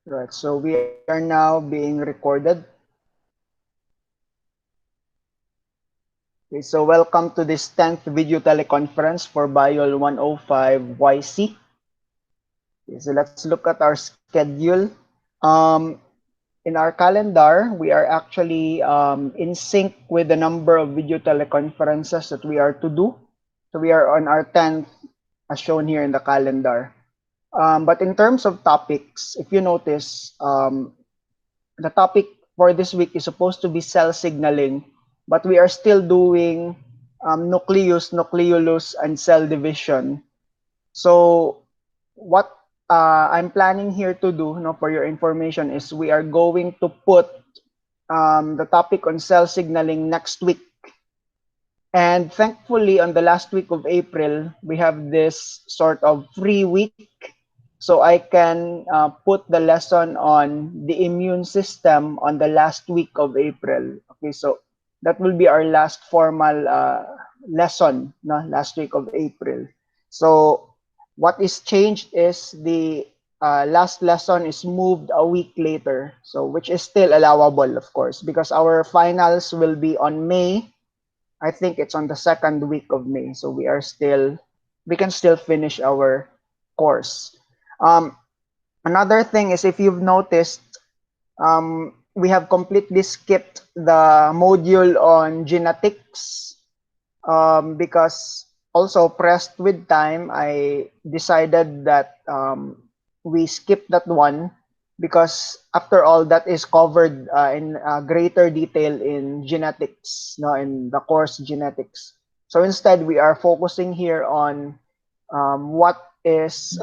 Right, so we are now being recorded. Okay, so welcome to this 10th video teleconference for BIOL 105 YC. Okay, so let's look at our schedule. Um, in our calendar, we are actually in sync with the number of video teleconferences that we are to do. So we are on our 10th as shown here in the calendar. But in terms of topics, if you notice, the topic for this week is supposed to be cell signaling, but we are still doing nucleus, nucleolus, and cell division. So what I'm planning here to do, for your information, is we are going to put the topic on cell signaling next week. And thankfully, on the last week of April, we have this sort of free week. So I can put the lesson on the immune system on the last week of April. Okay, so that will be our last formal lesson, no, last week of April. So what is changed is the last lesson is moved a week later. So which is still allowable, of course, because our finals will be on May. I think it's on the second week of May. So we can still finish our course. Um, Another thing is, if you've noticed, we have completely skipped the module on genetics because also pressed with time, I decided that we skip that one because after all, that is covered in greater detail in genetics, no, in the course genetics. So instead, we are focusing here on what is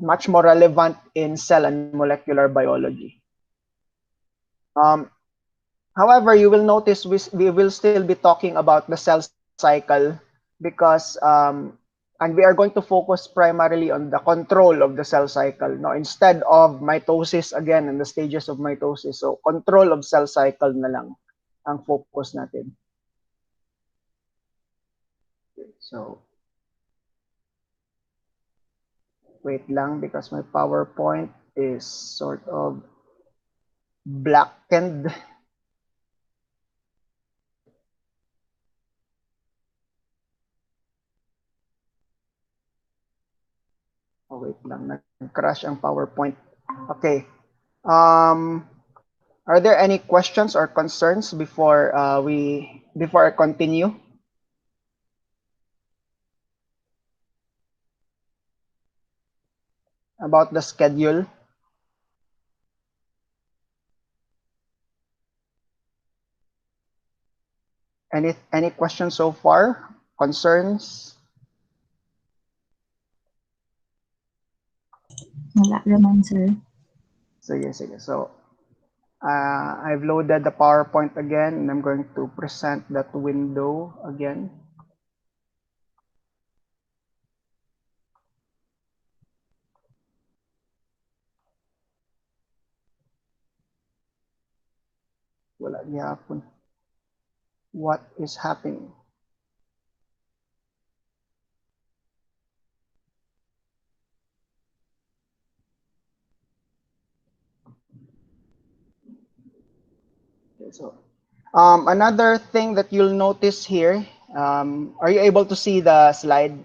much more relevant in cell and molecular biology. Um, However, you will notice we will still be talking about the cell cycle because and we are going to focus primarily on the control of the cell cycle, no, instead of mitosis again and the stages of mitosis. So control of cell cycle na lang ang focus natin. So wait lang because my PowerPoint is sort of blackened. Oh, wait lang, nag-crash ang PowerPoint. Okay. Um, Are there any questions or concerns before I continue about the schedule? Any questions so far? Concerns? Wala naman, sir. Sige, sige. So, I've loaded the PowerPoint again and I'm going to present that window again. Wala gihapon. What is happening? Okay, so, another thing that you'll notice here, are you able to see the slide?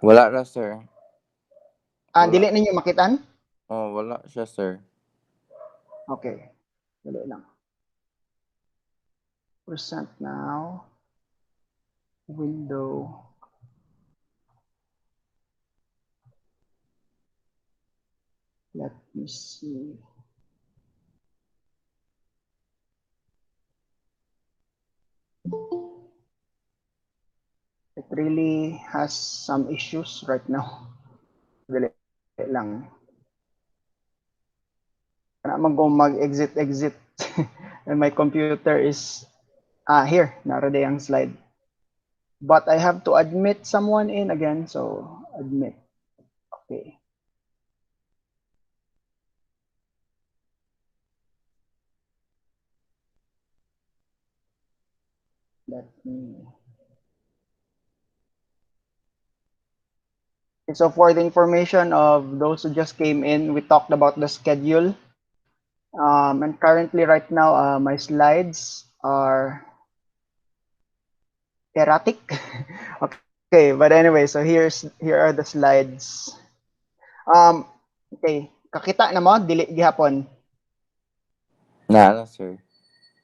Wala ra, sir. Wala. Dili ninyo makitaan? Oh, wala siya, sir. Okay. Dali lang. Present now. Window. Let me see. It really has some issues right now. Dali lang. Kana man ko mag-exit. And my computer is here. Nara day ang slide. But I have to admit someone in again. So admit. Okay. Let me. So for the information of those who just came in, we talked about the schedule. And currently right now, my slides are erratic. Okay, but anyway, so here are the slides. Um, okay, kakita na mo dili gihapon. Na, sir.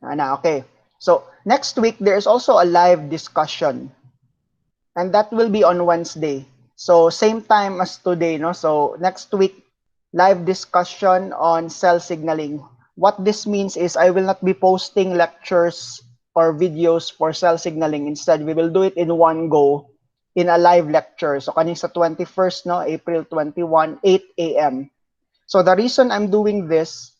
Ana, okay. So next week there is also a live discussion, and that will be on Wednesday. So same time as today, no? So next week, live discussion on cell signaling. What this means is I will not be posting lectures or videos for cell signaling. Instead, we will do it in one go in a live lecture. So kaning sa 21st, no, April 21, 8 a.m. So the reason I'm doing this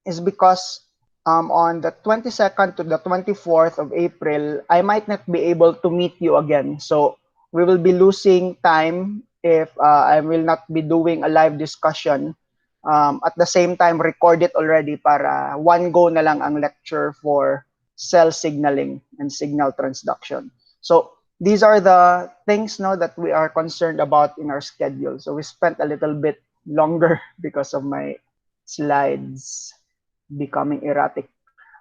is because on the 22nd to the 24th of April, I might not be able to meet you again. So we will be losing time if I will not be doing a live discussion. At the same time, record it already para one go na lang ang lecture for cell signaling and signal transduction. So these are the things now that we are concerned about in our schedule. So we spent a little bit longer because of my slides becoming erratic.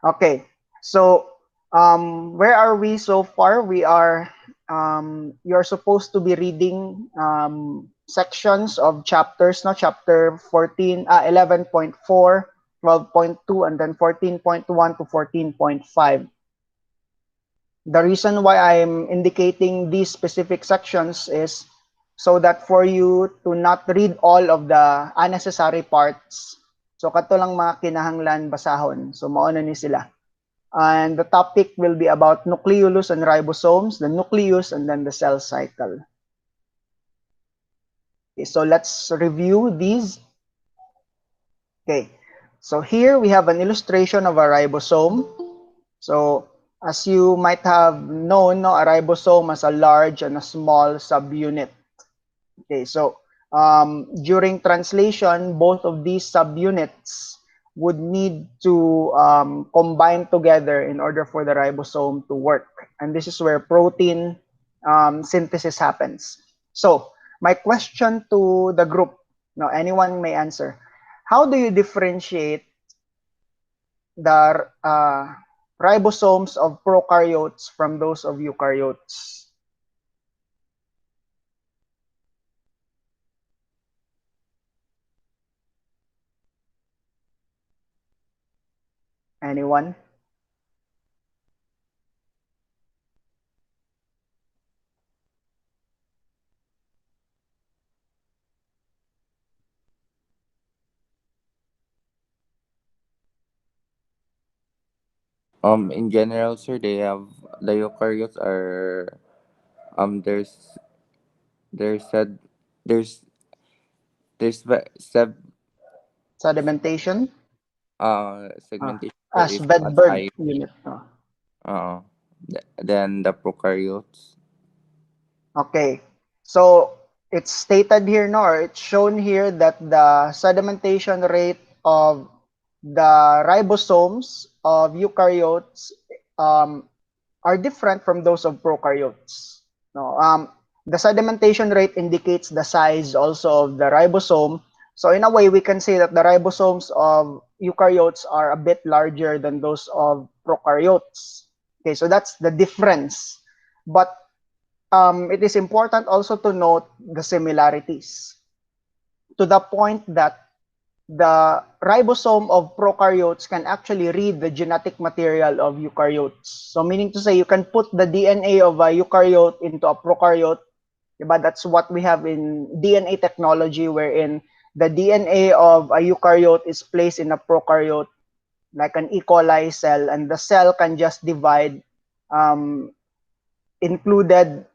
Okay, so where are we so far? We are you're supposed to be reading sections of chapters, no? Chapter 14, 11.4, 12.2, and then 14.1 to 14.5. The reason why I'm indicating these specific sections is so that for you to not read all of the unnecessary parts. So kato lang mga kinahanglan basahon. So mao na ni sila. And the topic will be about nucleolus and ribosomes, the nucleus, and then the cell cycle. Okay, so let's review these. Okay, so here we have an illustration of a ribosome. So as you might have known, no, a ribosome has a large and a small subunit. Okay, so during translation, both of these subunits would need to combine together in order for the ribosome to work. And this is where protein synthesis happens. So my question to the group, no, anyone may answer. How do you differentiate the ribosomes of prokaryotes from those of eukaryotes? Anyone? In general, sir, they have the eukaryotes are there's said there's sub Sedimentation? Ah, segmentation sir as is as Vedberg high unit. Oh. uh than the prokaryotes. Okay. So it's stated here, no, or it's shown here that the sedimentation rate of the ribosomes of eukaryotes um, are different from those of prokaryotes. No, the sedimentation rate indicates the size also of the ribosome. So in a way, we can say that the ribosomes of eukaryotes are a bit larger than those of prokaryotes. Okay, so that's the difference. But it is important also to note the similarities to the point that the ribosome of prokaryotes can actually read the genetic material of eukaryotes. So meaning to say you can put the DNA of a eukaryote into a prokaryote. Diba? That's what we have in DNA technology wherein the DNA of a eukaryote is placed in a prokaryote like an E. coli cell and the cell can just divide um, including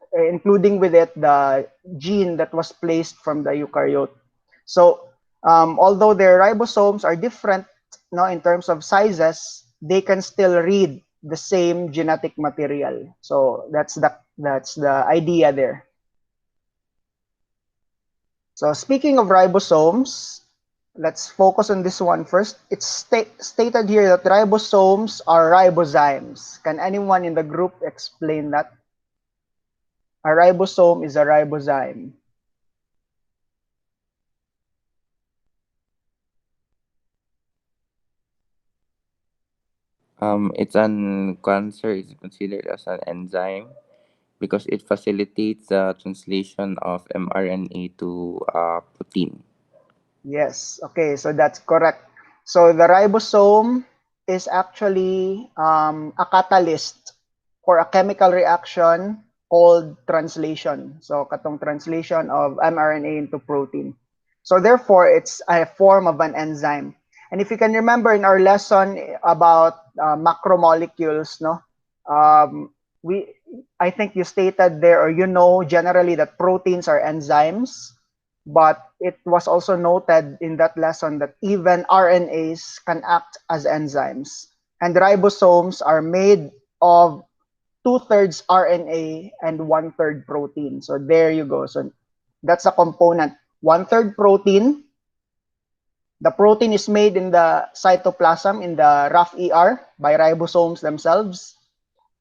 with it the gene that was placed from the eukaryote. So although their ribosomes are different, no, in terms of sizes, they can still read the same genetic material. So that's the idea there. So speaking of ribosomes, let's focus on this one first. It's stated here that ribosomes are ribozymes. Can anyone in the group explain that? A ribosome is a ribozyme. It's an cancer is considered as an enzyme because it facilitates the translation of mRNA to protein. Yes, okay, so that's correct. So the ribosome is actually a catalyst for a chemical reaction called translation. So katong translation of mRNA into protein. So therefore, it's a form of an enzyme. And if you can remember in our lesson about macromolecules, no, we I think you stated there, or you know generally that proteins are enzymes, but it was also noted in that lesson that even RNAs can act as enzymes. And ribosomes are made of two-thirds RNA and one-third protein. So there you go. So that's a component. One-third protein. The protein is made in the cytoplasm in the rough ER by ribosomes themselves.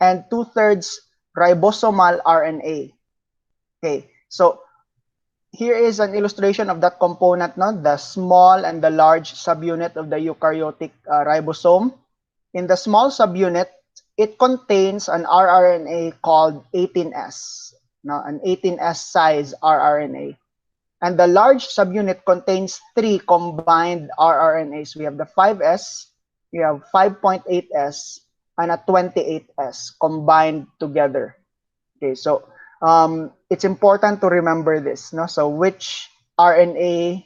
And two-thirds ribosomal RNA. Okay, so here is an illustration of that component, no? The small and the large subunit of the eukaryotic ribosome. In the small subunit, it contains an rRNA called 18S, no? An 18S size rRNA. And the large subunit contains three combined rRNAs. We have the 5S, we have 5.8S, and a 28S combined together. Okay, so it's important to remember this, no? So which RNA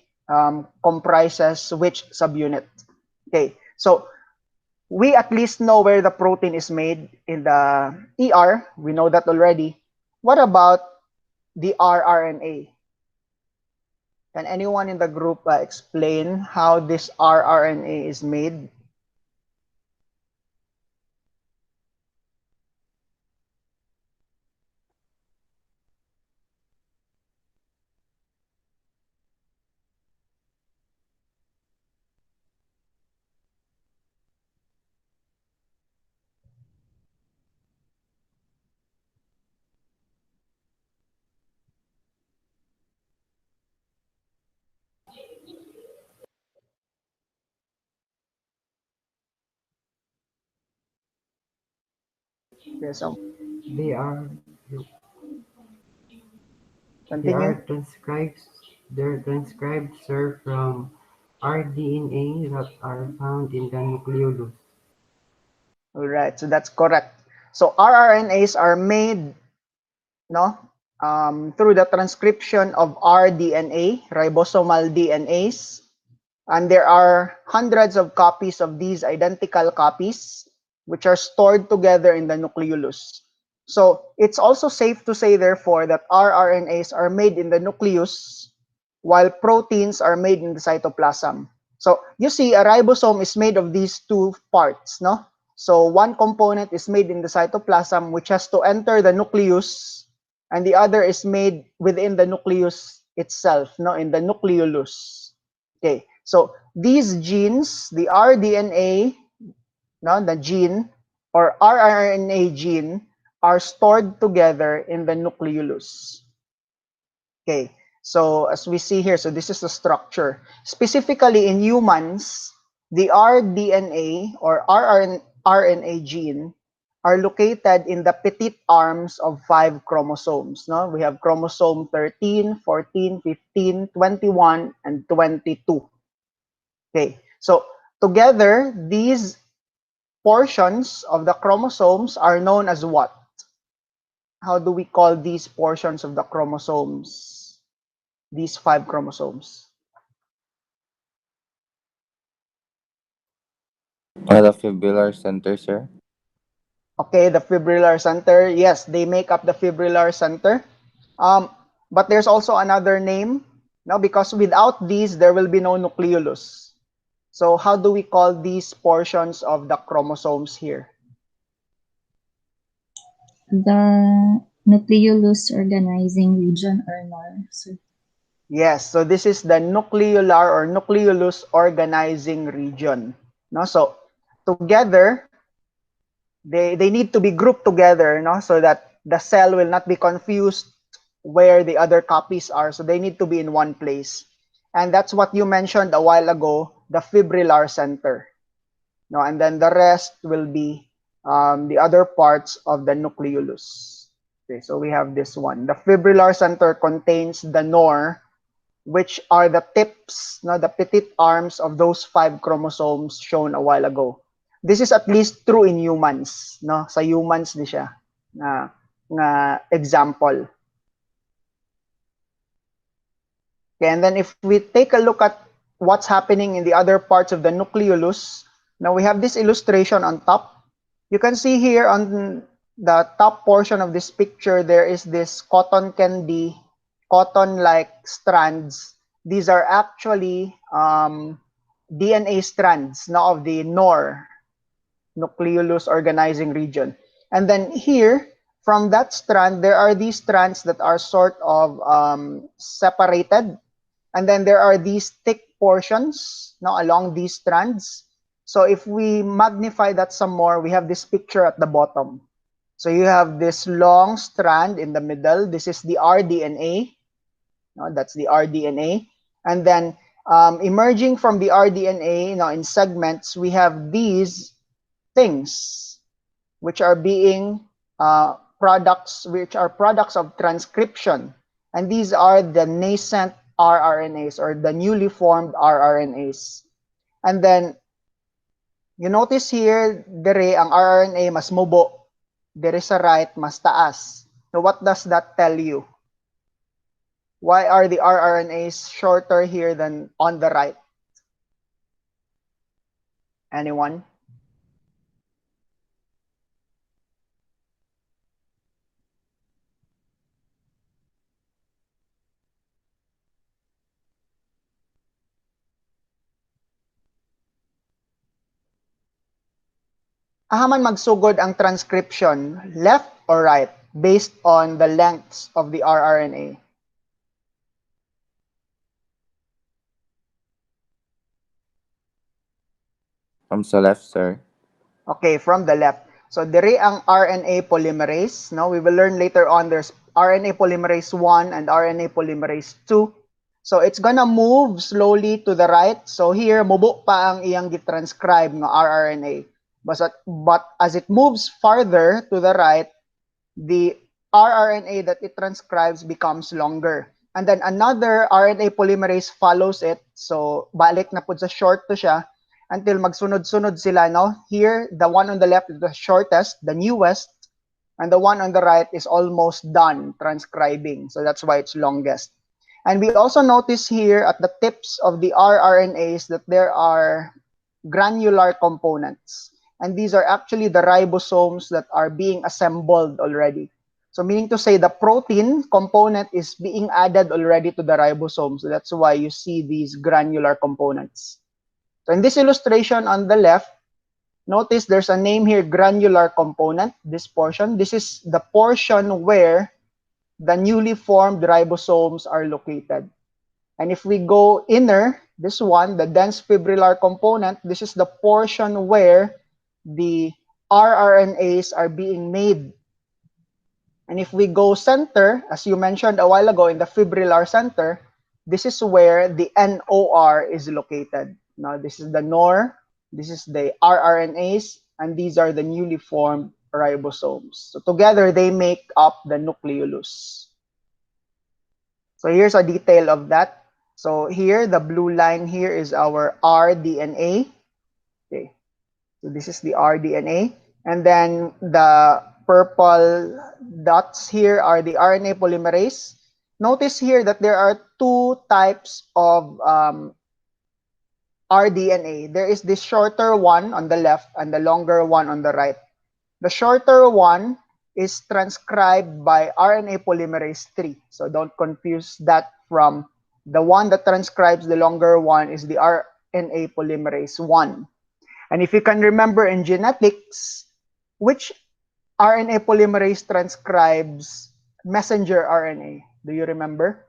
comprises which subunit. Okay, so we at least know where the protein is made in the ER. We know that already. What about the rRNA? Can anyone in the group explain how this rRNA is made? Okay, so They are they continue. are transcribed their transcribed serve from rDNA that are found in the nucleolus. All right, so that's correct. So rRNAs are made, no, through the transcription of rDNA, ribosomal DNAs, and there are hundreds of copies of these identical copies, which are stored together in the nucleolus. So it's also safe to say, therefore, that rRNAs are made in the nucleus, while proteins are made in the cytoplasm. So you see, a ribosome is made of these two parts, no? So one component is made in the cytoplasm, which has to enter the nucleus, and the other is made within the nucleus itself, no, in the nucleolus. Okay, so these genes, the rDNA, no, the gene, or rRNA gene, are stored together in the nucleolus. Okay, so as we see here, so this is the structure. Specifically in humans, the rDNA or rRNA gene are located in the petite arms of 5 chromosomes. No? We have chromosome 13, 14, 15, 21, and 22. Okay, so together, these portions of the chromosomes are known as what? How do we call these portions of the chromosomes? These 5 chromosomes. The fibrillar center, sir. Okay, the fibrillar center. Yes, they make up the fibrillar center. Um, but there's also another name, no, because without these, there will be no nucleolus. So how do we call these portions of the chromosomes here? The nucleolus organizing region or NOR. So Yes, so this is the nucleolar or nucleolus organizing region. No, so together they need to be grouped together, no, so that the cell will not be confused where the other copies are. So they need to be in one place, and that's what you mentioned a while ago, the fibrillar center. No, and then the rest will be the other parts of the nucleolus. Okay, so we have this one. The fibrillar center contains the nor, which are the tips, no, the petite arms of those 5 chromosomes shown a while ago. This is at least true in humans, no? Sa humans di siya na example. Okay, and then if we take a look at what's happening in the other parts of the nucleolus, now we have this illustration on top. You can see here on the top portion of this picture, there is this cotton candy, cotton-like strands. These are actually DNA strands now of the NOR, nucleolus organizing region. And then here, from that strand, there are these strands that are sort of separated. And then there are these thick portions now along these strands. So if we magnify that some more, we have this picture at the bottom. So you have this long strand in the middle. This is the rDNA. No, that's the rDNA. And then emerging from the rDNA, in segments, we have these things which are being products of transcription, and these are the nascent rRNAs or the newly formed rRNAs. And then you notice here dire ang rRNA mas mubo, dire sa right mas taas. So what does that tell you? Why are the rRNAs shorter here than on the right? Anyone? Ahaman magsugod ang transcription, left or right, based on the lengths of the rRNA. From the left, sir. Okay, from the left. So diri ang RNA polymerase. No, we will learn later on there's RNA polymerase 1 and RNA polymerase 2. So it's gonna move slowly to the right. So here mubo pa ang iyang gitranscribe ng rRNA. But as it moves farther to the right, the rRNA that it transcribes becomes longer. And then another RNA polymerase follows it. So balik na pud sa short to siya until magsunod-sunod sila, no? Here, the one on the left is the shortest, the newest, and the one on the right is almost done transcribing. So that's why it's longest. And we also notice here at the tips of the rRNAs that there are granular components. And these are actually the ribosomes that are being assembled already. So meaning to say the protein component is being added already to the ribosome. So that's why you see these granular components. So in this illustration on the left, notice there's a name here, granular component, this portion. This is the portion where the newly formed ribosomes are located. And if we go inner, this one, the dense fibrillar component, this is the portion where the rRNAs are being made. And if we go center, as you mentioned a while ago in the fibrillar center, this is where the NOR is located. Now, this is the NOR, this is the rRNAs, and these are the newly formed ribosomes. So together, they make up the nucleolus. So here's a detail of that. So here, the blue line here is our rDNA. Okay, so this is the rDNA. And then the purple dots here are the RNA polymerase. Notice here that there are two types of rDNA. There is this shorter one on the left and the longer one on the right. The shorter one is transcribed by RNA polymerase 3. So don't confuse that from the one that transcribes the longer one is the RNA polymerase 1. And if you can remember in genetics, which RNA polymerase transcribes messenger RNA? Do you remember?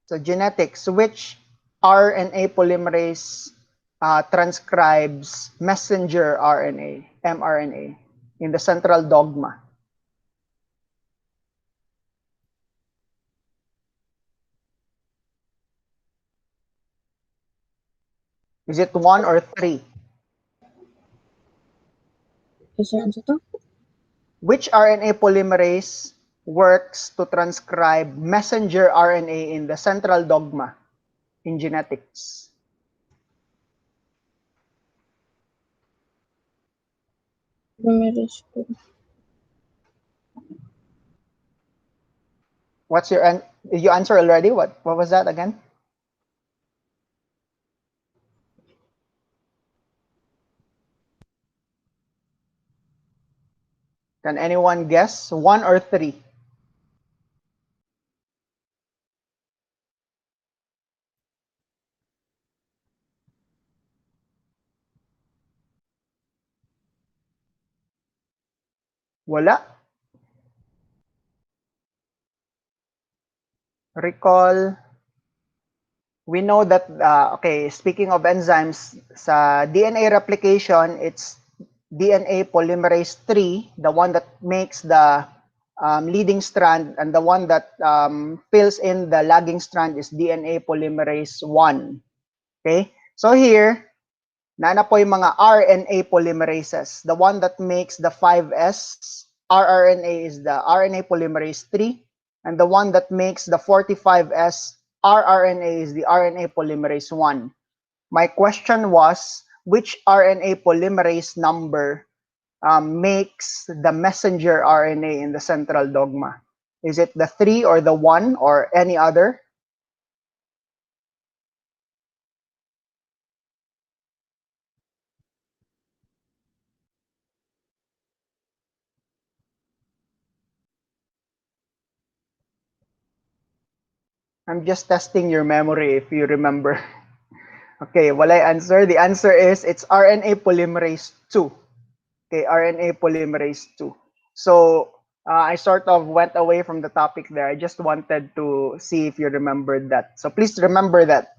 So genetics, which RNA polymerase transcribes messenger RNA, mRNA, in the central dogma? Is it one or three? Isa ano to? Which RNA polymerase works to transcribe messenger RNA in the central dogma in genetics? Polymerase po. What's your did you answer already? What was that again? Can anyone guess? One or three? Wala. Recall. We know that, okay, speaking of enzymes, sa DNA replication, it's DNA polymerase 3, the one that makes the leading strand, and the one that fills in the lagging strand is DNA polymerase 1. Okay? So here, nana po yung mga RNA polymerases. The one that makes the 5S rRNA is the RNA polymerase 3, and the one that makes the 45S rRNA is the RNA polymerase 1. My question was, which RNA polymerase number makes the messenger RNA in the central dogma? Is it the 3 or the 1 or any other? I'm just testing your memory if you remember. Okay, walay answer. The answer is it's RNA polymerase 2. Okay, RNA polymerase 2. So I sort of went away from the topic there. I just wanted to see if you remembered that. So please remember that.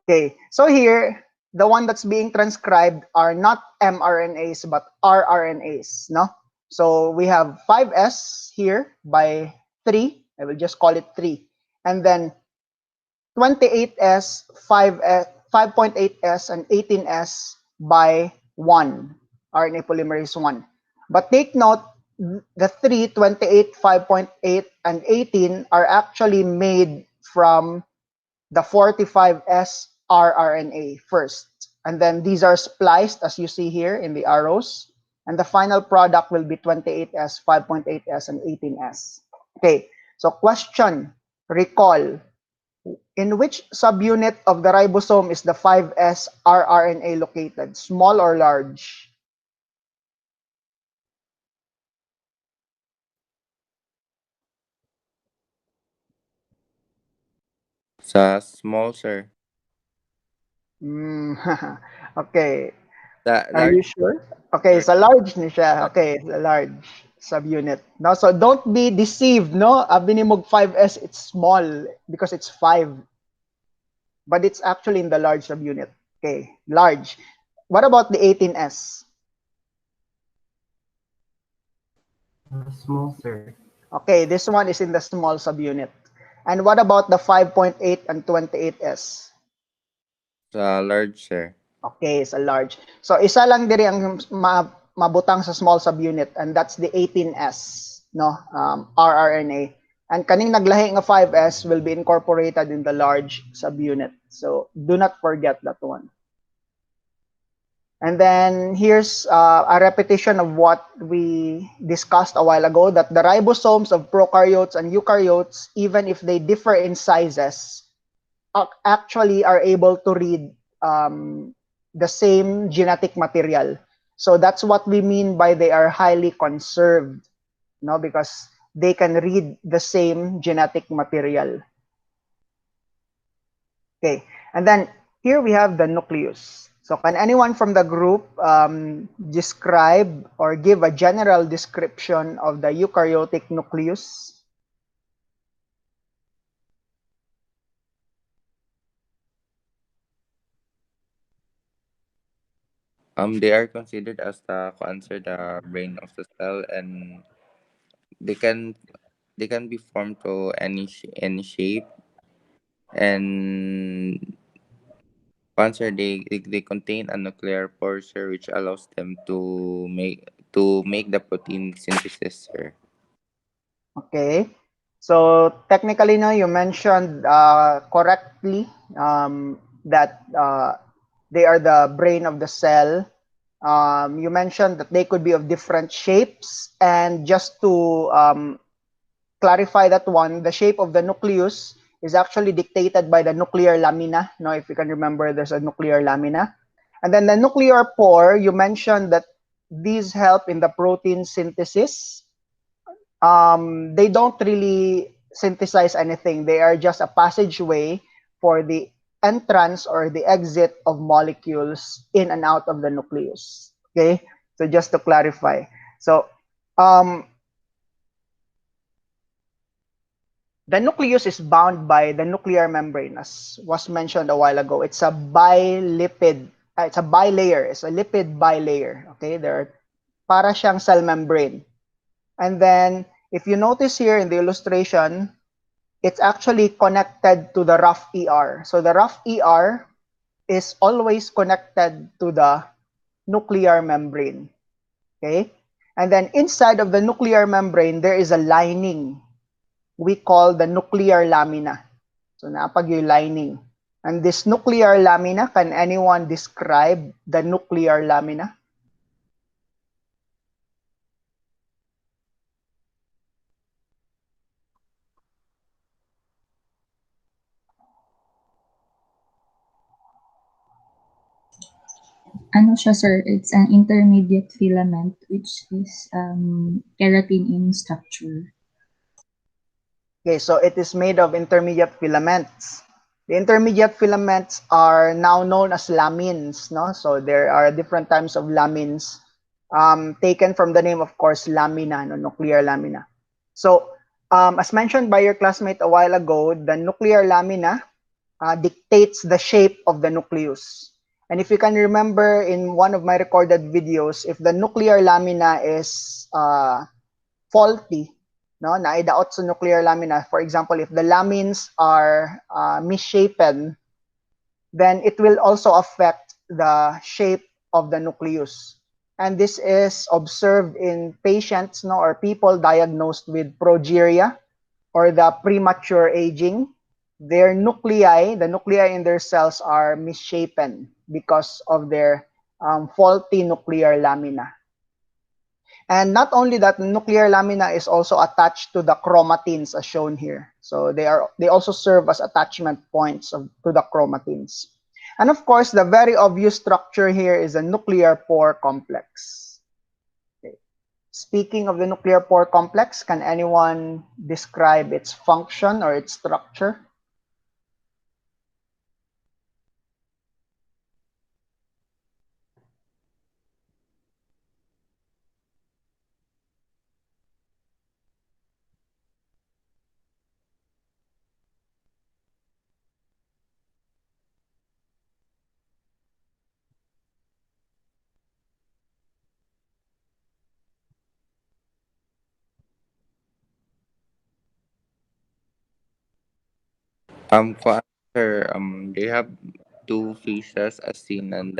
Okay, so here, the one that's being transcribed are not mRNAs but rRNAs, no? So we have 5S here by 3. I will just call it 3. And then 28S, 5S, 5.8S, and 18S by 1, RNA polymerase 1. But take note, the 3, 28, 5.8, and 18 are actually made from the 45S rRNA first. And then these are spliced, as you see here in the arrows. And the final product will be 28S, 5.8S, and 18S. Okay, so question, recall, in which subunit of the ribosome is the 5S rRNA located, small or large? Sa small, sir. Mm, okay, The are you large, sure? Okay, sir. sa large ni siya. Large. Okay, sa large subunit. No, so don't be deceived, no? Abi ni mog 5S, it's small because it's 5, but it's actually in the large subunit. Okay, large. What about the 18S? Small, sir. Okay, this one is in the small subunit. And what about the 5.8 and 28S? Sa large, sir. Okay, sa large. So isa lang diri ang mabutang sa small subunit, and that's the 18S, no? rRNA. And kaning naglahi nga 5S will be incorporated in the large subunit. So do not forget that one. And then here's a repetition of what we discussed a while ago, that the ribosomes of prokaryotes and eukaryotes, even if they differ in sizes, actually are able to read the same genetic material. So that's what we mean by they are highly conserved, no? Because they can read the same genetic material. Okay, and then here we have the nucleus. So can anyone from the group describe or give a general description of the eukaryotic nucleus? They are considered as the cancer, the brain of the cell, and they can they can be formed to any shape, and Cancer, they contain a nuclear pore, sir, which allows them to make the protein synthesis, sir. Okay. So technically, no, you mentioned correctly that they are the brain of the cell. You mentioned that they could be of different shapes, and just to clarify that one, the shape of the nucleus is actually dictated by the nuclear lamina. No, if you can remember, there's a nuclear lamina. And then the nuclear pore, you mentioned that these help in the protein synthesis. They don't really synthesize anything. They are just a passageway for the entrance or the exit of molecules in and out of the nucleus. Okay, so just to clarify. So um, the nucleus is bound by the nuclear membrane, as was mentioned a while ago. It's a bilipid. It's a bilayer. It's a lipid bilayer. Okay, there are para siyang cell membrane. And then, if you notice here in the illustration, it's actually connected to the rough ER. So the rough ER is always connected to the nuclear membrane. Okay? And then inside of the nuclear membrane, there is a lining we call the nuclear lamina. So napag yung lining. And this nuclear lamina, can anyone describe the nuclear lamina? Ano siya, sir? It's an intermediate filament which is keratin in structure. Okay, so it is made of intermediate filaments. The intermediate filaments are now known as lamins, no? So there are different types of lamins, taken from the name, of course, lamina, no? Nuclear lamina. So, as mentioned by your classmate a while ago, the nuclear lamina dictates the shape of the nucleus. And if you can remember in one of my recorded videos, if the nuclear lamina is faulty, no, naidaot sa nuclear lamina, for example, if the lamins are misshapen, then it will also affect the shape of the nucleus. And this is observed in patients, no, or people diagnosed with progeria or the premature aging. Their nuclei, the nuclei in their cells are misshapen because of their faulty nuclear lamina. And not only that, nuclear lamina is also attached to the chromatins as shown here. So they also serve as attachment points to the chromatins. And of course, the very obvious structure here is a nuclear pore complex. Okay. Speaking of the nuclear pore complex, can anyone describe its function or its structure? For answer, they have two phases as seen in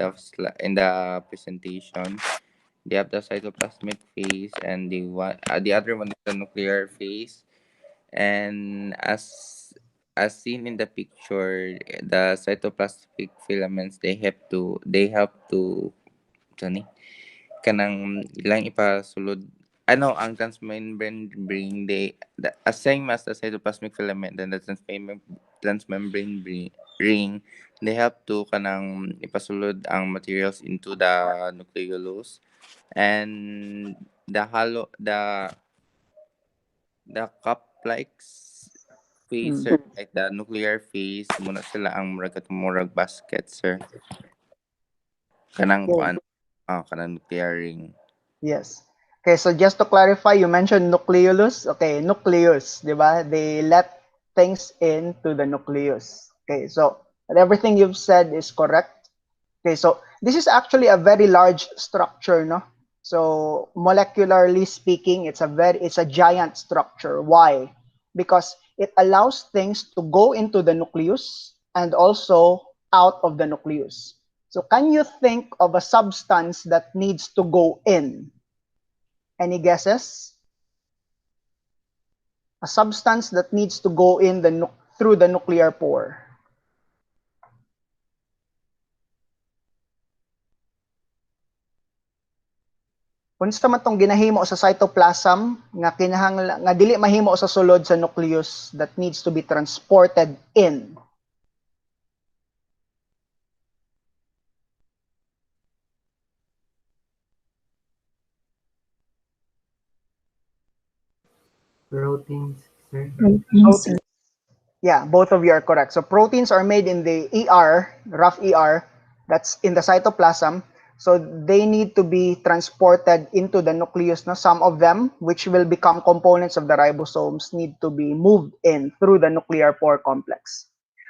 in the presentation. They have the cytoplasmic phase, and the other one is the nuclear phase. And as seen in the picture, the cytoplasmic filaments, they have to sorry, kanang ilang ipasulod, ano ang transmembrane ring, as same as the cytoplasmic filament, then the ring, they have to kanang ipasulod ang materials into the nucleolus. And the cup like phase, Mm. sir, like the nuclear phase, muna sila ang murag basket, sir, kanang Okay. kuan, kanang nuclear ring. Yes. Okay, so just to clarify, you mentioned nucleolus. Okay, nucleus, di ba? They let things into the nucleus. Okay, so everything you've said is correct. Okay, so this is actually a very large structure, no? So molecularly speaking, it's a giant structure. Why? Because it allows things to go into the nucleus and also out of the nucleus. So can you think of a substance that needs to go in? Any guesses? A substance that needs to go in through the nuclear pore. Unsa man tong ginahimo sa cytoplasm nga nga dili mahimo sa sulod sa nucleus that needs to be transported in? Proteins, sir. Proteins, sir. Proteins. Yeah, both of you are correct. So proteins are made in the ER, rough ER, that's in the cytoplasm. So they need to be transported into the nucleus. No? Some of them, which will become components of the ribosomes, need to be moved in through the nuclear pore complex.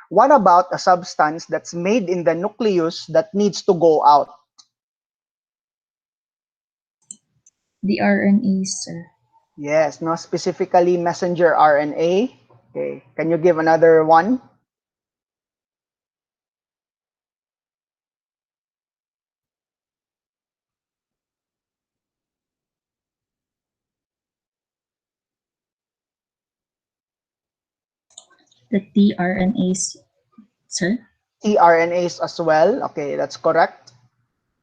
What about a substance that's made in the nucleus that needs to go out? The RNAs, sir. Yes, no, specifically messenger RNA. Okay, can you give another one? The tRNAs, sir. tRNAs as well. Okay, that's correct.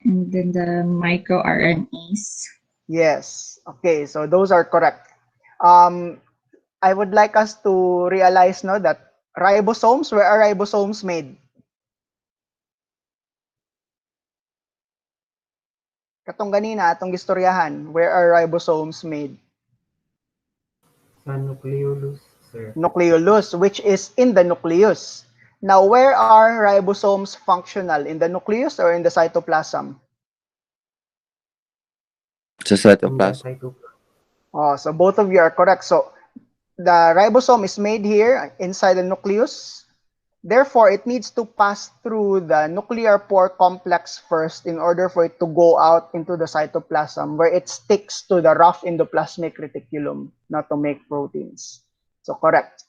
And then the microRNAs. Yes. Okay, so those are correct. Um, I would like us to realize no that ribosomes, where are ribosomes made? Katong ganina atong gistoryahan, where are ribosomes made? Sa nucleolus, sir. Nucleolus, which is in the nucleus. Now, where are ribosomes functional? In the nucleus or in the cytoplasm? Sa In the cytoplasm. cytoplasm. Oh, so both of you are correct. So the ribosome is made here inside the nucleus. Therefore, it needs to pass through the nuclear pore complex first in order for it to go out into the cytoplasm where it sticks to the rough endoplasmic reticulum, not to make proteins. So correct.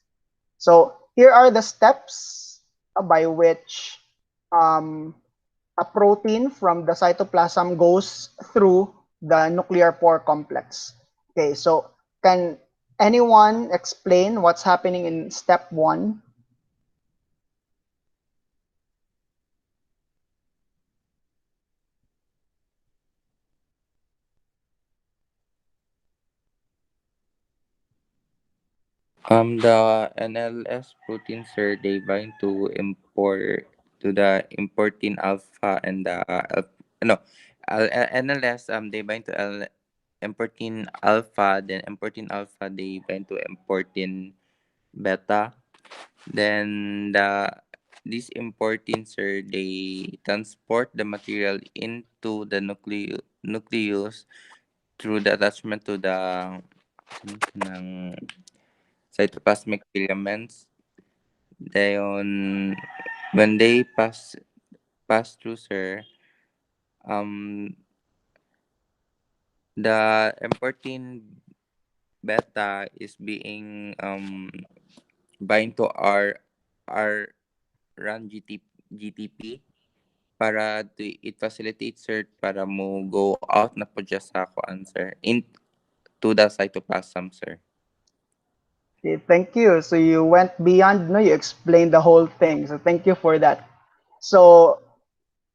So here are the steps by which a protein from the cytoplasm goes through the nuclear pore complex. Okay, so can anyone explain what's happening in step 1? The NLS protein, sir, they bind to import to the importin alpha and the no, NLS they bind to importin alpha, then importin alpha they bind to importin beta, then these importins, sir, they transport the material into the nucleus through the attachment to the ng cytoplasmic filaments. Then when they pass through, sir, um the importin beta is being bind to our run GTP para it facilitates, sir, para mo go out na po dyan sa kuan, sir, into the cytoplasm, sir. Okay, thank you. So you went beyond, no? You explained the whole thing. So thank you for that. So,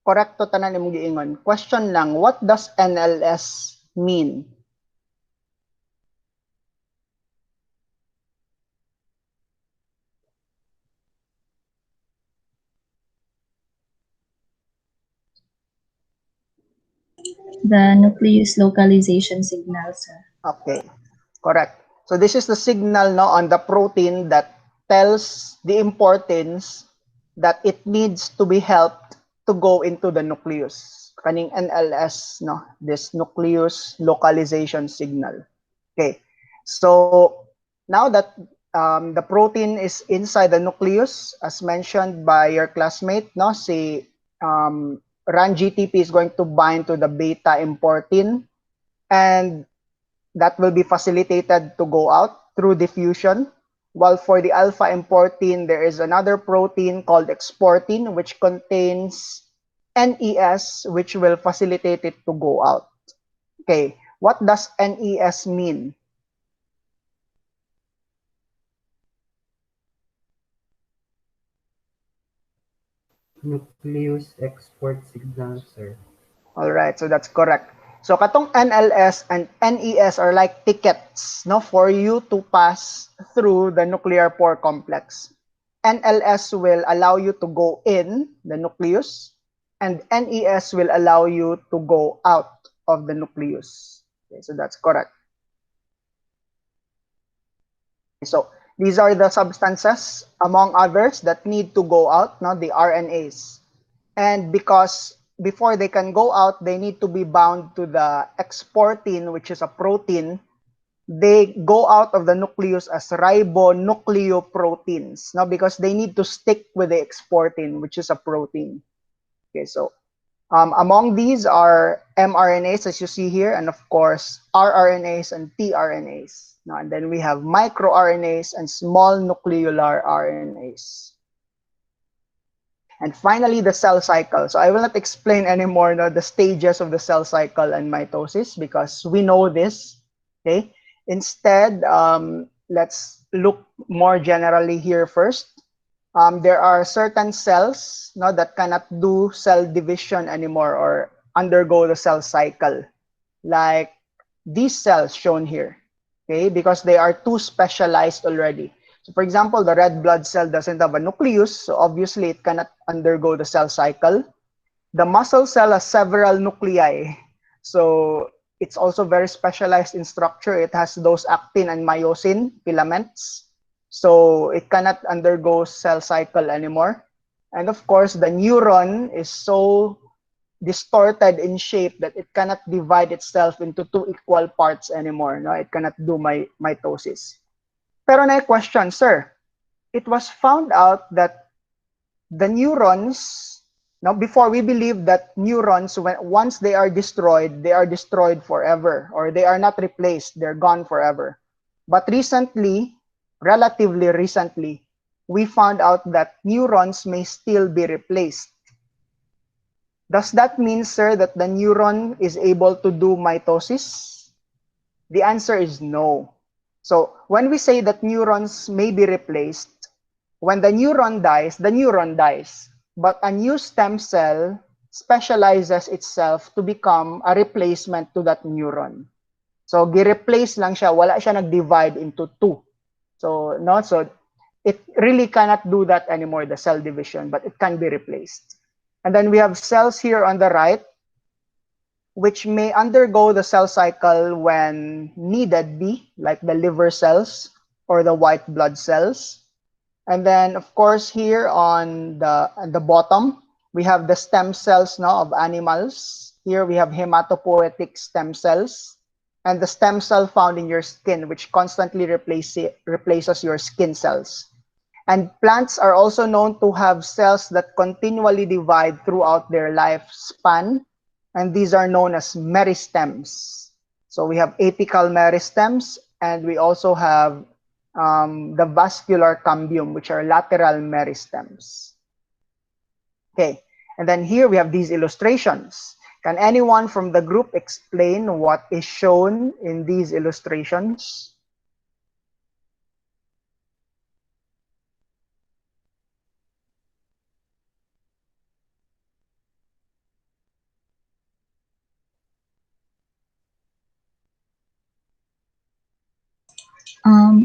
correcto tanan imong giingon. Question lang, what does NLS mean? The nucleus localization signal, sir. Okay, correct. So this is the signal no on the protein that tells the importance that it needs to be helped to go into the nucleus. Kaning NLS no, this nucleus localization signal. Okay. So now that the protein is inside the nucleus, as mentioned by your classmate, no, si RAN GTP is going to bind to the beta importin, and that will be facilitated to go out through diffusion. while for the alpha M protein, there is another protein called exportin, which contains NES, which will facilitate it to go out. Okay, what does NES mean? Nucleus export signal, sir. All right, so that's correct. So katong NLS and NES are like tickets, no, for you to pass through the nuclear pore complex. NLS will allow you to go in the nucleus, and NES will allow you to go out of the nucleus. Okay, so that's correct. So these are the substances, among others, that need to go out, no, the RNAs. And because before they can go out, they need to be bound to the exportin, which is a protein. They go out of the nucleus as ribonucleoproteins, no, because they need to stick with the exportin, which is a protein. Okay, so among these are mRNAs, as you see here, and of course rRNAs and tRNAs. No, and then we have microRNAs and small nucleolar RNAs. And finally, the cell cycle. So I will not explain anymore the stages of the cell cycle and mitosis because we know this. Okay. Instead, let's look more generally here first. There are certain cells, no, that cannot do cell division anymore or undergo the cell cycle, like these cells shown here, okay, because they are too specialized already. So for example, the red blood cell doesn't have a nucleus, so obviously it cannot undergo the cell cycle. The muscle cell has several nuclei, so it's also very specialized in structure. It has those actin and myosin filaments, so it cannot undergo cell cycle anymore. And of course, the neuron is so distorted in shape that it cannot divide itself into two equal parts anymore. No, it cannot do mitosis. Pero na question, sir, it was found out that the neurons, now before we believe that neurons, when once they are destroyed forever, or they are not replaced, they're gone forever. But recently, relatively recently, we found out that neurons may still be replaced. Does that mean, sir, that the neuron is able to do mitosis? The answer is no. So when we say that neurons may be replaced, when the neuron dies. But a new stem cell specializes itself to become a replacement to that neuron. So gi-replace lang siya, wala siya nag-divide into two. So no, so it really cannot do that anymore, the cell division, but it can be replaced. And then we have cells here on the right, which may undergo the cell cycle when needed be, like the liver cells or the white blood cells. And then, of course, here on the bottom, we have the stem cells now of animals. Here we have hematopoietic stem cells and the stem cell found in your skin, which constantly replaces your skin cells. And plants are also known to have cells that continually divide throughout their lifespan, and these are known as meristems. So we have apical meristems, and we also have the vascular cambium, which are lateral meristems. Okay, and then here we have these illustrations. Can anyone from the group explain what is shown in these illustrations?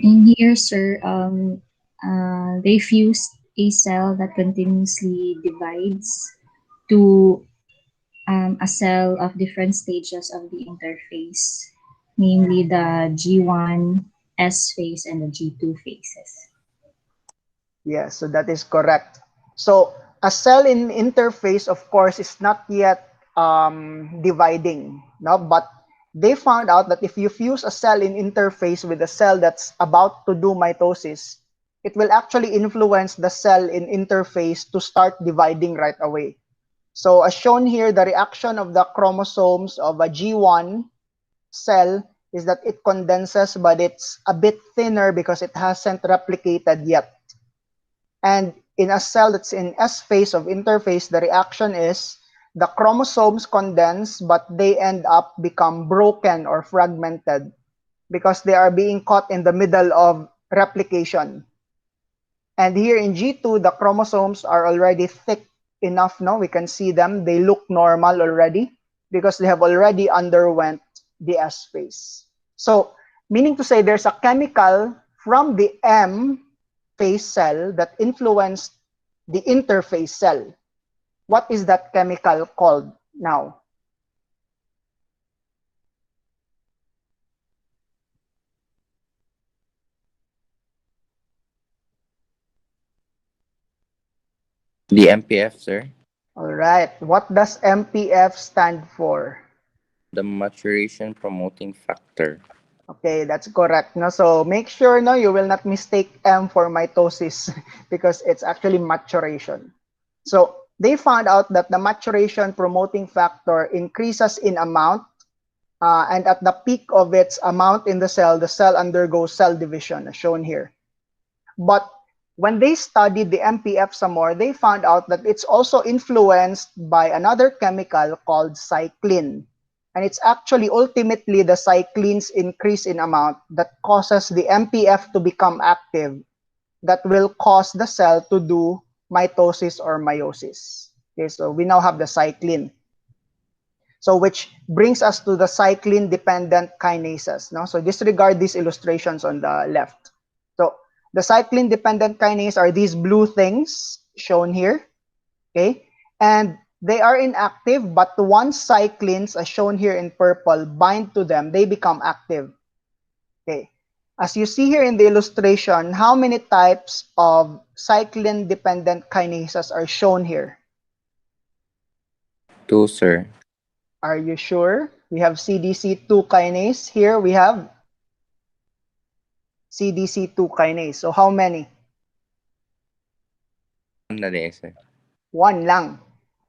In here, sir, they fused a cell that continuously divides to a cell of different stages of the interface, namely the G1, S phase, and the G2 phases. Yes, so that is correct. So a cell in interface, of course, is not yet dividing, no? But they found out that if you fuse a cell in interface with a cell that's about to do mitosis, it will actually influence the cell in interface to start dividing right away. So as shown here, the reaction of the chromosomes of a G1 cell is that it condenses, but it's a bit thinner because it hasn't replicated yet. And in a cell that's in S phase of interphase, the reaction is the chromosomes condense, but they end up become broken or fragmented because they are being caught in the middle of replication. And here in G2, the chromosomes are already thick enough. No, we can see them. They look normal already because they have already underwent the S phase. So, meaning to say there's a chemical from the M phase cell that influenced the interphase cell. What is that chemical called now? The MPF, sir. All right. What does MPF stand for? The maturation promoting factor. Okay, that's correct. No, so make sure no you will not mistake M for mitosis because it's actually maturation. So they found out that the maturation promoting factor increases in amount, and at the peak of its amount in the cell undergoes cell division, as shown here. But when they studied the MPF some more, they found out that it's also influenced by another chemical called cyclin. And it's actually ultimately the cyclin's increase in amount that causes the MPF to become active, that will cause the cell to do mitosis or meiosis. Okay, so we now have the cyclin. So which brings us to the cyclin dependent kinases. No? So disregard these illustrations on the left. So the cyclin dependent kinase are these blue things shown here. Okay, and they are inactive, but once cyclins, as shown here in purple, bind to them, they become active. Okay, as you see here in the illustration, how many types of cyclin dependent kinases are shown here? Two, sir. Are you sure? We have CDC2 kinase. Here we have CDC2 kinase. So how many? One na din, sir. One lang.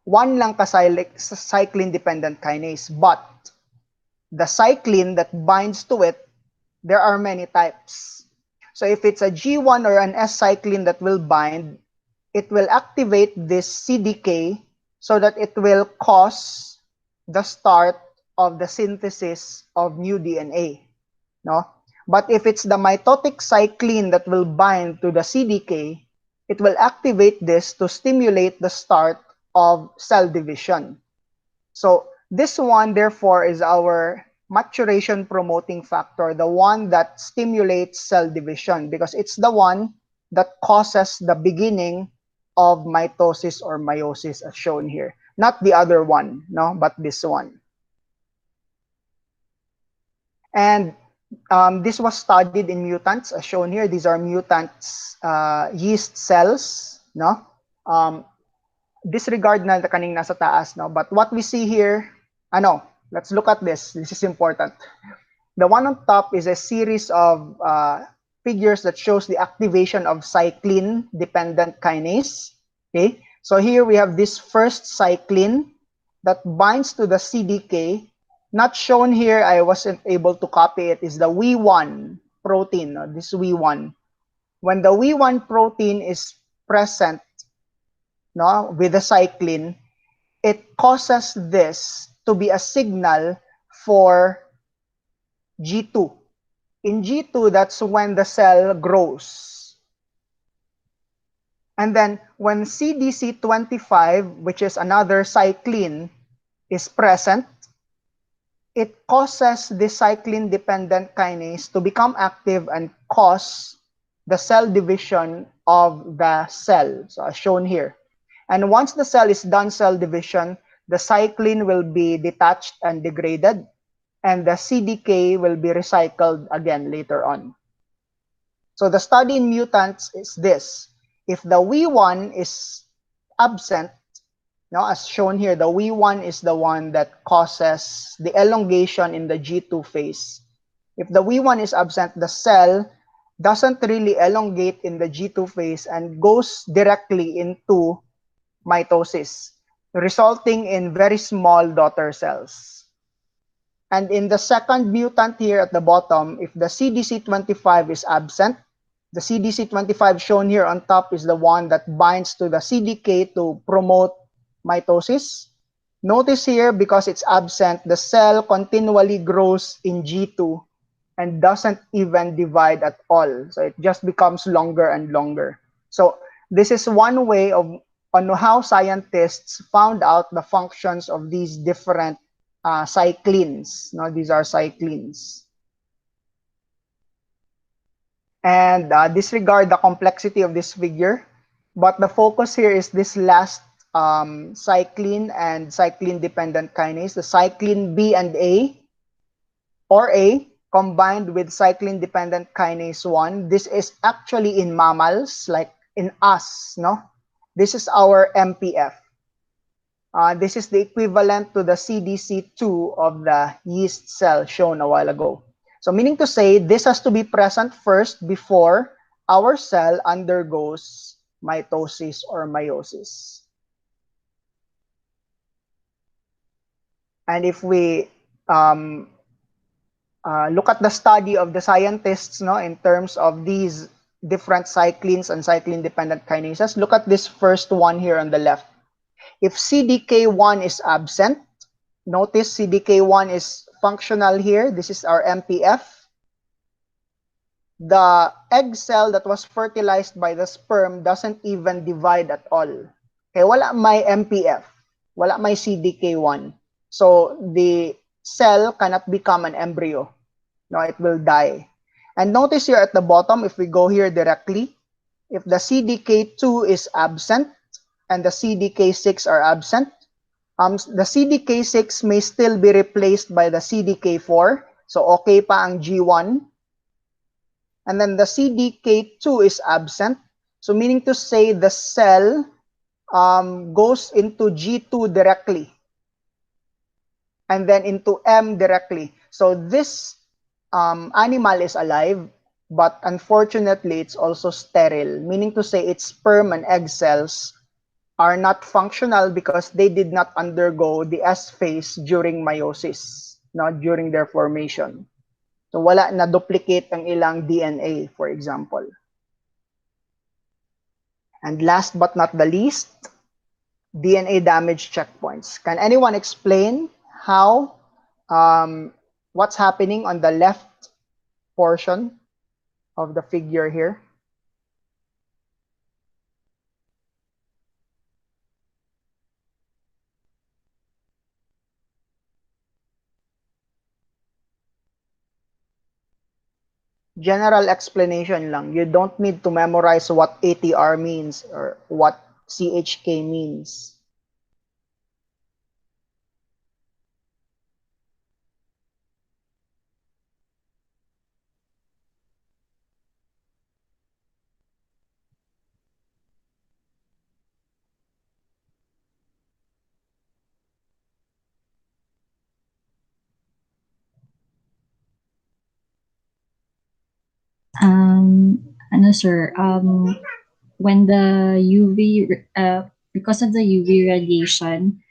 One lang cyclin dependent kinase. But the cyclin that binds to it, there are many types. So if it's a G1 or an S cyclin that will bind, it will activate this CDK so that it will cause the start of the synthesis of new DNA. No? But if it's the mitotic cyclin that will bind to the CDK, it will activate this to stimulate the start of cell division. So this one, therefore, is our maturation promoting factor, the one that stimulates cell division, because it's the one that causes the beginning of mitosis or meiosis, as shown here. Not the other one, no, but this one. And this was studied in mutants, as shown here. These are mutants yeast cells, no? Disregard na kaning nasa taas, no? But what we see here, let's look at this. This is important. The one on top is a series of figures that shows the activation of cyclin-dependent kinase. Okay, so here we have this first cyclin that binds to the CDK. Not shown here, I wasn't able to copy it, is the WE1 protein, this WE1. When the WE1 protein is present, no, with the cyclin, it causes this to be a signal for G2. In G2, that's when the cell grows. And then when CDC25, which is another cyclin, is present, it causes the cyclin-dependent kinase to become active and cause the cell division of the cell, so as shown here. And once the cell is done cell division, the cyclin will be detached and degraded, and the CDK will be recycled again later on. So the study in mutants is this. If the WE1 is absent, now, as shown here, the WE1 is the one that causes the elongation in the G2 phase. If the WE1 is absent, the cell doesn't really elongate in the G2 phase and goes directly into mitosis, resulting in very small daughter cells. And in the second mutant here at the bottom, if the CDC25 is absent, the CDC25 shown here on top is the one that binds to the CDK to promote mitosis. Notice here, because it's absent, the cell continually grows in G2 and doesn't even divide at all. So it just becomes longer and longer. So this is one way of on how scientists found out the functions of these different cyclins. No, these are cyclins. And disregard the complexity of this figure, but the focus here is this last cyclin and cyclin dependent kinase, the cyclin B and A, or A combined with cyclin dependent kinase 1. This is actually in mammals, like in us, no? This is our MPF. This is the equivalent to the CDC2 of the yeast cell shown a while ago. So meaning to say, this has to be present first before our cell undergoes mitosis or meiosis. And if we look at the study of the scientists, no, in terms of these different cyclins and cyclin-dependent kinases, look at this first one here on the left. If CDK1 is absent, notice CDK1 is functional here. This is our MPF. The egg cell that was fertilized by the sperm doesn't even divide at all. Okay, wala may MPF, wala may CDK1. So the cell cannot become an embryo. No, it will die. And notice here at the bottom, if we go here directly, if the CDK2 is absent and the CDK6 are absent, the CDK6 may still be replaced by the CDK4. So okay pa ang G1. And then the CDK2 is absent. So meaning to say the cell goes into G2 directly and then into M directly. So this animal is alive, but unfortunately it's also sterile, meaning to say its sperm and egg cells are not functional because they did not undergo the S phase during meiosis, not during their formation. So wala na duplicate ang ilang DNA, for example. And last but not the least, DNA damage checkpoints. Can anyone explain how what's happening on the left portion of the figure here? General explanation lang. You don't need to memorize what ATR means or what CHK means. Ano sir, when the because of the UV radiation,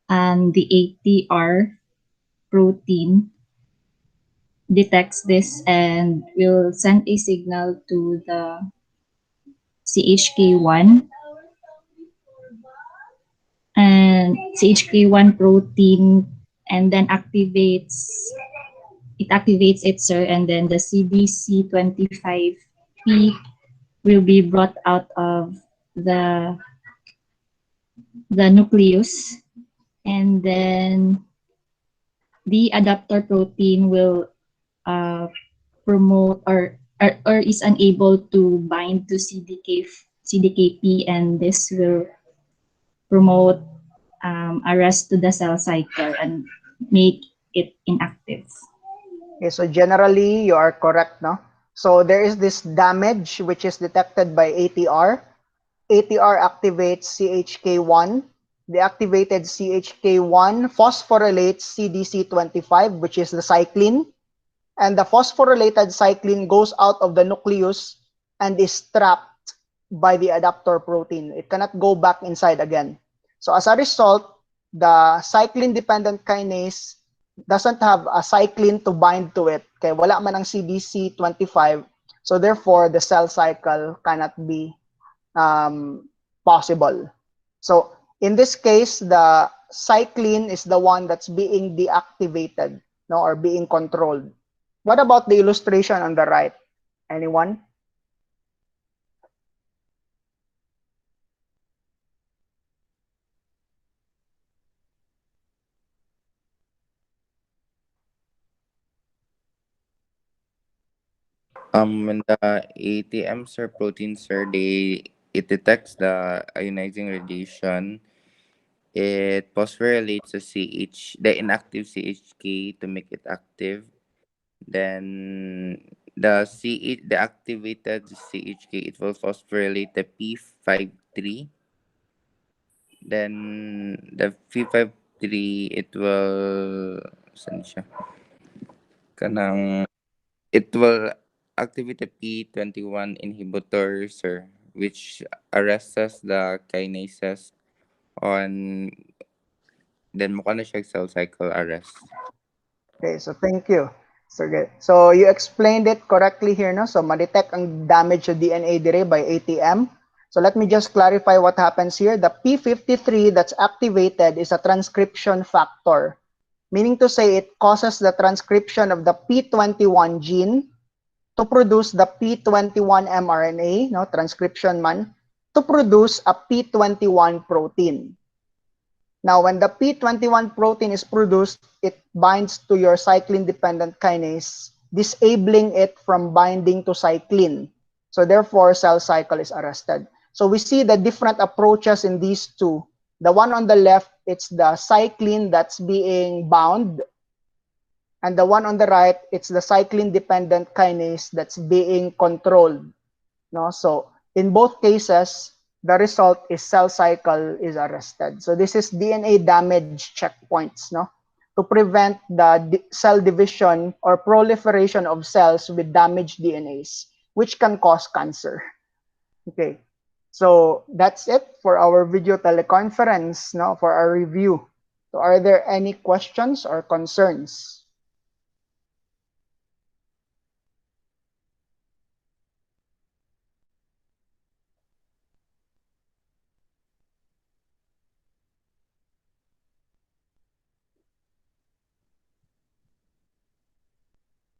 the ATR protein detects this and will send a signal to the CHK1, and CHK1 protein, and then activates it, sir, and then the CDC25P will be brought out of the the nucleus, and then the adaptor protein will promote or is unable to bind to CDKP, and this will promote arrest to the cell cycle and make it inactive. Okay, so generally you are correct, no? So there is this damage which is detected by ATR. ATR activates CHK1. The activated CHK1 phosphorylates CDC25, which is the cyclin. And the phosphorylated cyclin goes out of the nucleus and is trapped by the adaptor protein. It cannot go back inside again. So as a result, the cyclin-dependent kinase doesn't have a cyclin to bind to it. Okay, wala man ang CDC25. So therefore, the cell cycle cannot be possible. So in this case, the cyclin is the one that's being deactivated, no, or being controlled. What about the illustration on the right? Anyone? When the ATMs or proteins, sir, it detects the ionizing radiation. It phosphorylates the inactive CHK to make it active. Then the activated CHK, it will phosphorylate the P53. Then the P53, it will saan siya? Kanang it will activate the P21 inhibitor, sir, which arrests the kinases on, then mukha na siya cell cycle arrest. Okay, so thank you. So you explained it correctly here, no? So ma-detect ang damage sa DNA dire by ATM. So let me just clarify what happens here. The P53 that's activated is a transcription factor, meaning to say it causes the transcription of the P21 gene to produce the P21 mRNA, no, transcription man, to produce a P21 protein. Now, when the P21 protein is produced, it binds to your cyclin-dependent kinase, disabling it from binding to cyclin. So therefore, cell cycle is arrested. So we see the different approaches in these two. The one on the left, it's the cyclin that's being bound. And the one on the right, it's the cyclin-dependent kinase that's being controlled. No? So in both cases, the result is cell cycle is arrested. So this is DNA damage checkpoints, no, to prevent the cell division or proliferation of cells with damaged DNAs, which can cause cancer. Okay, so that's it for our video teleconference, no, for our review. So are there any questions or concerns?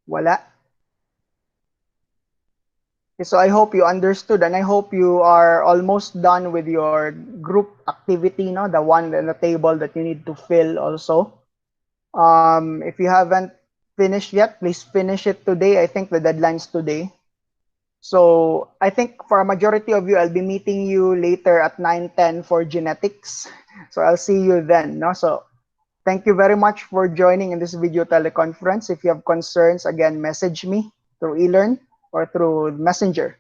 Wala. So I hope you understood and I hope you are almost done with your group activity, no? The one on the table that you need to fill also. If you haven't finished yet, please finish it today. I think the deadline's today. So I think for a majority of you, I'll be meeting you later at 9:10 for genetics. So I'll see you then, no? So thank you very much for joining in this video teleconference. If you have concerns, again, message me through eLearn or through Messenger.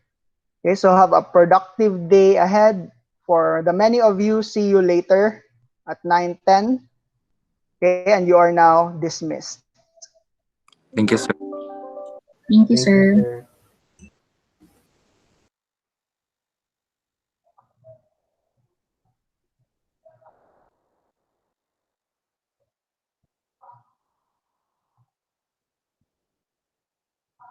Okay, so have a productive day ahead. For the many of you, see you later at 9:10. Okay, and you are now dismissed. Thank you, sir. Thank you, Thank you, sir. sir.